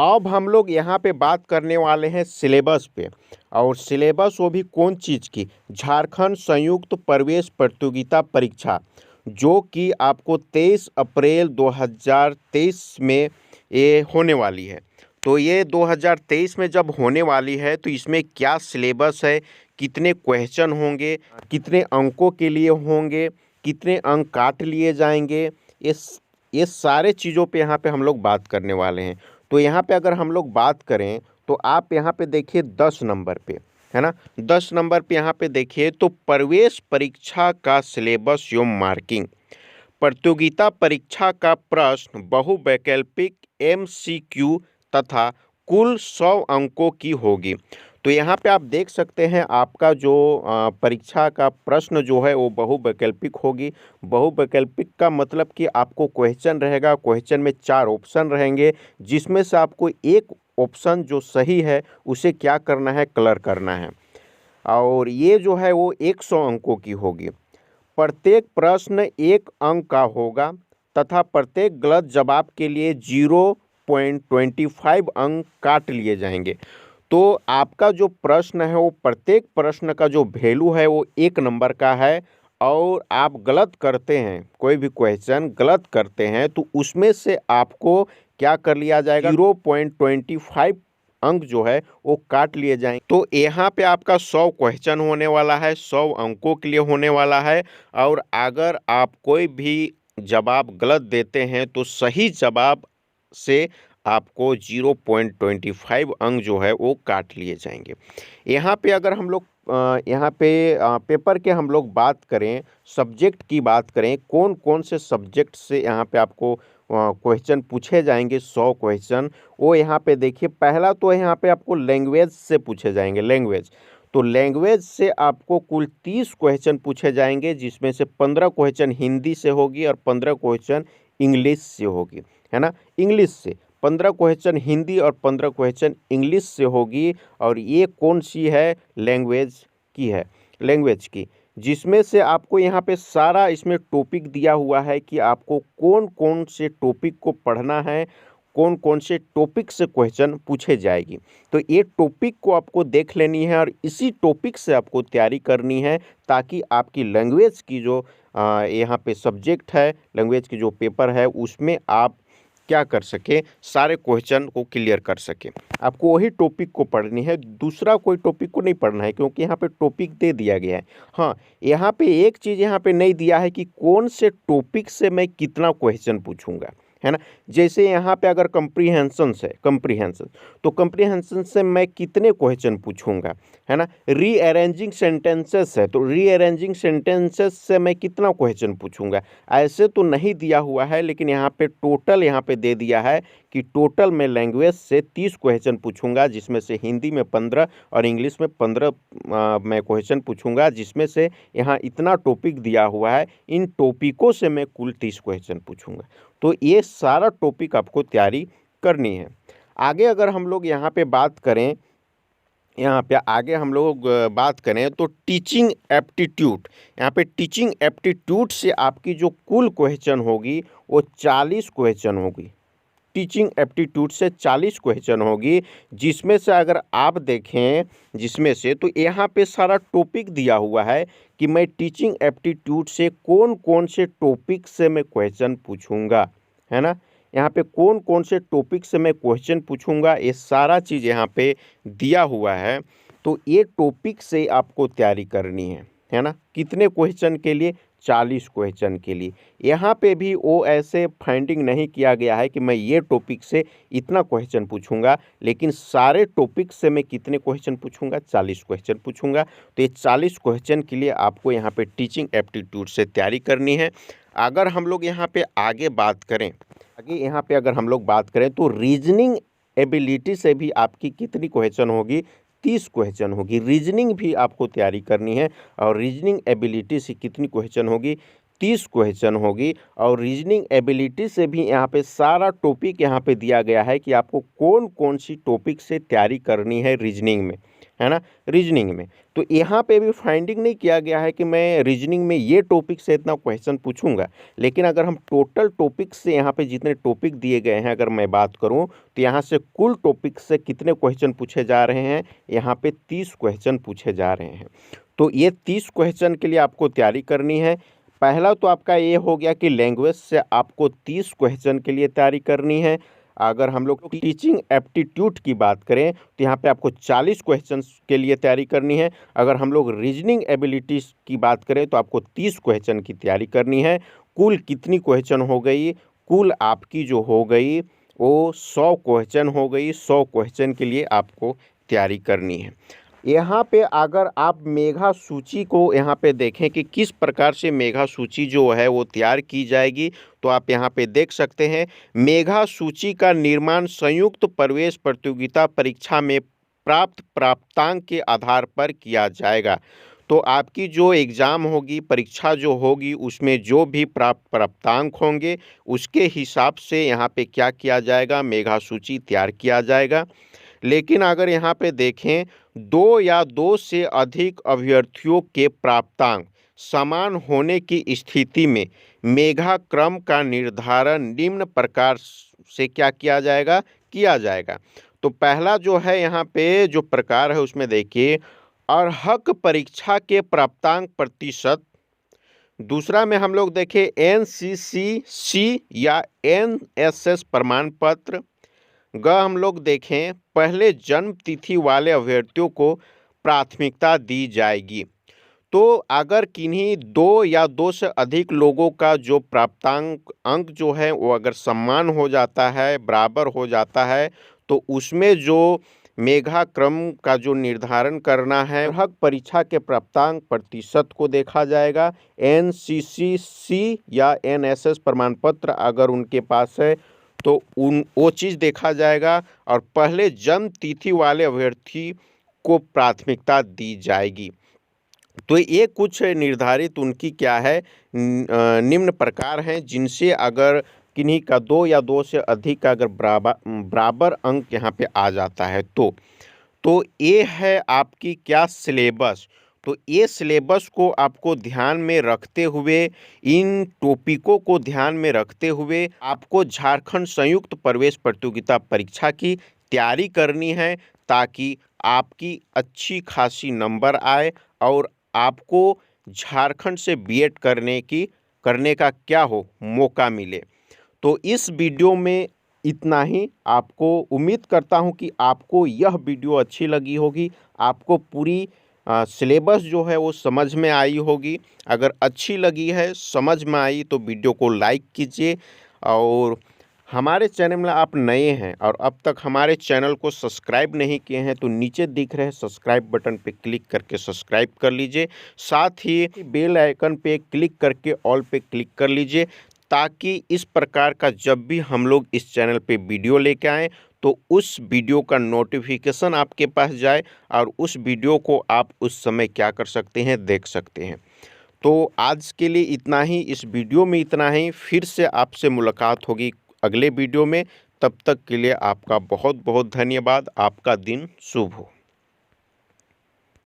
अब हम लोग यहाँ पे बात करने वाले हैं सिलेबस पे। और सिलेबस वो भी कौन चीज़ की, झारखंड संयुक्त प्रवेश प्रतियोगिता परीक्षा, जो कि आपको 23 अप्रैल 2023 में ये होने वाली है। तो ये 2023 में जब होने वाली है तो इसमें क्या सिलेबस है, कितने क्वेश्चन होंगे, कितने अंकों के लिए होंगे, कितने अंक काट लिए जाएंगे, ये सारे चीज़ों पे यहाँ पे हम लोग बात करने वाले हैं। तो यहाँ पे अगर हम लोग बात करें तो आप यहाँ पे देखिए 10 नंबर पे, है ना, 10 नंबर पे यहाँ पे देखिए तो प्रवेश परीक्षा का सिलेबस एवं मार्किंग, प्रतियोगिता परीक्षा का प्रश्न बहुवैकल्पिक एमसीक्यू तथा कुल 100 अंकों की होगी। तो यहाँ पे आप देख सकते हैं आपका जो परीक्षा का प्रश्न जो है वो बहुवैकल्पिक होगी। बहुवैकल्पिक का मतलब कि आपको क्वेश्चन रहेगा, क्वेश्चन में 4 ऑप्शन रहेंगे, जिसमें से आपको एक ऑप्शन जो सही है उसे क्या करना है, कलर करना है। और ये जो है वो 100 अंकों की होगी। प्रत्येक प्रश्न 1 अंक का होगा तथा प्रत्येक गलत जवाब के लिए 0.25 अंक काट लिए जाएंगे। तो आपका जो प्रश्न है वो प्रत्येक प्रश्न का जो वैल्यू है वो 1 नंबर का है। और आप गलत करते हैं, कोई भी क्वेश्चन गलत करते हैं तो उसमें से आपको क्या कर लिया जाएगा, 0.25 अंक जो है वो काट लिए जाएंगे। तो यहाँ पे आपका 100 क्वेश्चन होने वाला है, 100 अंकों के लिए होने वाला है। और अगर आप कोई भी जवाब गलत देते हैं तो सही जवाब से आपको 0.25 अंक जो है वो काट लिए जाएंगे। यहाँ पे अगर हम लोग यहाँ पे पेपर के हम लोग बात करें, सब्जेक्ट की बात करें, कौन कौन से सब्जेक्ट से यहाँ पे आपको क्वेश्चन पूछे जाएंगे, 100 क्वेश्चन, वो यहाँ पे देखिए। पहला तो यहाँ पे आपको लैंग्वेज से पूछे जाएंगे, लैंग्वेज। तो लैंग्वेज से आपको कुल 30 क्वेश्चन पूछे जाएंगे, जिसमें से 15 क्वेश्चन हिंदी से होगी और 15 क्वेश्चन इंग्लिश से होगी, है ना। इंग्लिश से 15 क्वेश्चन हिंदी और 15 क्वेश्चन इंग्लिश से होगी। और ये कौन सी है, लैंग्वेज की है, लैंग्वेज की, जिसमें से आपको यहाँ पे सारा इसमें टॉपिक दिया हुआ है कि आपको कौन कौन से टॉपिक को पढ़ना है, कौन कौन से टॉपिक से क्वेश्चन पूछे जाएगी। तो ये टॉपिक को आपको देख लेनी है और इसी टॉपिक से आपको तैयारी करनी है, ताकि आपकी लैंग्वेज की जो यहाँ पे सब्जेक्ट है, लैंग्वेज की जो पेपर है, उसमें आप क्या कर सके, सारे क्वेश्चन को क्लियर कर सके। आपको वही टॉपिक को पढ़नी है, दूसरा कोई टॉपिक को नहीं पढ़ना है, क्योंकि यहाँ पे टॉपिक दे दिया गया है। हाँ, यहाँ पे एक चीज़ यहाँ पे नहीं दिया है कि कौन से टॉपिक से मैं कितना क्वेश्चन पूछूंगा, है ना। जैसे यहाँ पे अगर कंप्रीहेंशन है, कंप्रीहेंशन, तो कंप्रीहेंशन से मैं कितने क्वेश्चन पूछूंगा, है ना। रीअरेंजिंग सेंटेंसेस है, तो रीअरेंजिंग सेंटेंसेस से मैं कितना क्वेश्चन पूछूंगा, ऐसे तो नहीं दिया हुआ है। लेकिन यहाँ पे टोटल यहाँ पे दे दिया है कि टोटल मैं लैंग्वेज से 30 क्वेश्चन पूछूंगा, जिसमें से हिंदी में 15 और इंग्लिश में 15 मैं क्वेश्चन पूछूंगा, जिसमें से यहाँ इतना टॉपिक दिया हुआ है, इन टॉपिकों से मैं कुल 30 क्वेश्चन पूछूंगा। तो ये सारा टॉपिक आपको तैयारी करनी है। आगे अगर हम लोग यहाँ पे बात करें, यहाँ पे आगे हम लोग बात करें तो टीचिंग एप्टीट्यूड, यहाँ पे टीचिंग एप्टीट्यूड से आपकी जो कुल क्वेश्चन होगी वो 40 क्वेश्चन होगी। टीचिंग एप्टीट्यूड से 40 क्वेश्चन होगी, जिसमें से अगर आप देखें, जिसमें से तो यहाँ पे सारा टॉपिक दिया हुआ है कि मैं टीचिंग एप्टीट्यूड से कौन कौन से टॉपिक से मैं क्वेश्चन पूछूंगा, है ना। यहाँ पे कौन कौन से टॉपिक से मैं क्वेश्चन पूछूंगा, ये सारा चीज़ यहाँ पे दिया हुआ है। तो ये टॉपिक से आपको तैयारी करनी है ना। कितने क्वेश्चन के लिए, 40 क्वेश्चन के लिए। यहाँ पे भी वो ऐसे फाइंडिंग नहीं किया गया है कि मैं ये टॉपिक से इतना क्वेश्चन पूछूंगा, लेकिन सारे टॉपिक से मैं कितने क्वेश्चन पूछूंगा, 40 क्वेश्चन पूछूंगा। तो ये 40 क्वेश्चन के लिए आपको यहाँ पे टीचिंग एप्टीट्यूड से तैयारी करनी है। अगर हम लोग यहाँ पे आगे बात करें, आगे यहाँ पे अगर हम लोग बात करें तो रीजनिंग एबिलिटी से भी आपकी कितनी क्वेश्चन होगी, 30 क्वेश्चन होगी। रीजनिंग भी आपको तैयारी करनी है और रीजनिंग एबिलिटी से कितनी क्वेश्चन होगी, 30 क्वेश्चन होगी। और रीजनिंग एबिलिटी से भी यहाँ पे सारा टॉपिक यहाँ पे दिया गया है कि आपको कौन कौन सी टॉपिक से तैयारी करनी है रीजनिंग में, है ना, रीजनिंग में। तो यहाँ पे भी फाइंडिंग नहीं किया गया है कि मैं रीजनिंग में ये टॉपिक से इतना क्वेश्चन पूछूंगा, लेकिन अगर हम टोटल टॉपिक से यहाँ पे जितने टॉपिक दिए गए हैं अगर मैं बात करूँ तो यहाँ से कुल टॉपिक से कितने क्वेश्चन पूछे जा रहे हैं, यहाँ पे 30 क्वेश्चन पूछे जा रहे हैं। तो ये 30 क्वेश्चन के लिए आपको तैयारी करनी है। पहला तो आपका ये हो गया कि लैंग्वेज से आपको 30 क्वेश्चन के लिए तैयारी करनी है। अगर हम लोग टीचिंग एप्टीट्यूड की बात करें तो यहाँ पे आपको 40 क्वेश्चन के लिए तैयारी करनी है। अगर हम लोग रीजनिंग एबिलिटीज़ की बात करें तो आपको 30 क्वेश्चन की तैयारी करनी है। कुल कितनी क्वेश्चन हो गई, कुल आपकी जो हो गई वो 100 क्वेश्चन हो गई। 100 क्वेश्चन के लिए आपको तैयारी करनी है। यहाँ पे अगर आप मेघा सूची को यहाँ पे देखें कि किस प्रकार से मेघा सूची जो है वो तैयार की जाएगी, तो आप यहाँ पे देख सकते हैं मेघा सूची का निर्माण संयुक्त प्रवेश प्रतियोगिता परीक्षा में प्राप्त प्राप्तांक के आधार पर किया जाएगा। तो आपकी जो एग्ज़ाम होगी, परीक्षा जो होगी, उसमें जो भी प्राप्तांक होंगे उसके हिसाब से यहाँ पे क्या किया जाएगा, मेघा सूची तैयार किया जाएगा। लेकिन अगर यहाँ पे देखें 2 या 2 से अधिक अभ्यर्थियों के प्राप्तांक समान होने की स्थिति में मेघा क्रम का निर्धारण निम्न प्रकार से क्या किया जाएगा, किया जाएगा। तो पहला जो है यहाँ पे जो प्रकार है उसमें देखिए अर्हक परीक्षा के प्राप्तांक प्रतिशत। दूसरा में हम लोग देखें NCCC या NSS प्रमाण पत्र। हम लोग देखें पहले जन्म तिथि वाले अभ्यर्थियों को प्राथमिकता दी जाएगी। तो अगर किन्हीं 2 या 2 से अधिक लोगों का जो प्राप्तांक अंक जो है वो अगर समान हो जाता है, बराबर हो जाता है, तो उसमें जो मेघा क्रम का जो निर्धारण करना है हक परीक्षा के प्राप्तांक प्रतिशत को देखा जाएगा। NCCC या NSS प्रमाण पत्र अगर उनके पास है तो वो चीज़ देखा जाएगा और पहले जन्म तिथि वाले अभ्यर्थी को प्राथमिकता दी जाएगी। तो ये कुछ निर्धारित उनकी क्या है निम्न प्रकार हैं जिनसे अगर किन्हीं का 2 या 2 से अधिक का अगर बराबर अंक यहाँ पे आ जाता है तो ये है आपकी क्या सिलेबस। तो ये सिलेबस को आपको ध्यान में रखते हुए, इन टॉपिकों को ध्यान में रखते हुए आपको झारखंड संयुक्त प्रवेश प्रतियोगिता परीक्षा की तैयारी करनी है ताकि आपकी अच्छी खासी नंबर आए और आपको झारखंड से बीएड करने का क्या हो मौका मिले। तो इस वीडियो में इतना ही। आपको उम्मीद करता हूं कि आपको यह वीडियो अच्छी लगी होगी, आपको पूरी सिलेबस जो है वो समझ में आई होगी। अगर अच्छी लगी है, समझ में आई, तो वीडियो को लाइक कीजिए। और हमारे चैनल में आप नए हैं और अब तक हमारे चैनल को सब्सक्राइब नहीं किए हैं तो नीचे दिख रहे सब्सक्राइब बटन पे क्लिक करके सब्सक्राइब कर लीजिए। साथ ही बेल आइकन पे क्लिक करके ऑल पे क्लिक कर लीजिए ताकि इस प्रकार का जब भी हम लोग इस चैनल पे वीडियो लेके आएँ तो उस वीडियो का नोटिफिकेशन आपके पास जाए और उस वीडियो को आप उस समय क्या कर सकते हैं, देख सकते हैं। तो आज के लिए इतना ही, इस वीडियो में इतना ही। फिर से आपसे मुलाकात होगी अगले वीडियो में। तब तक के लिए आपका बहुत बहुत धन्यवाद। आपका दिन शुभ हो।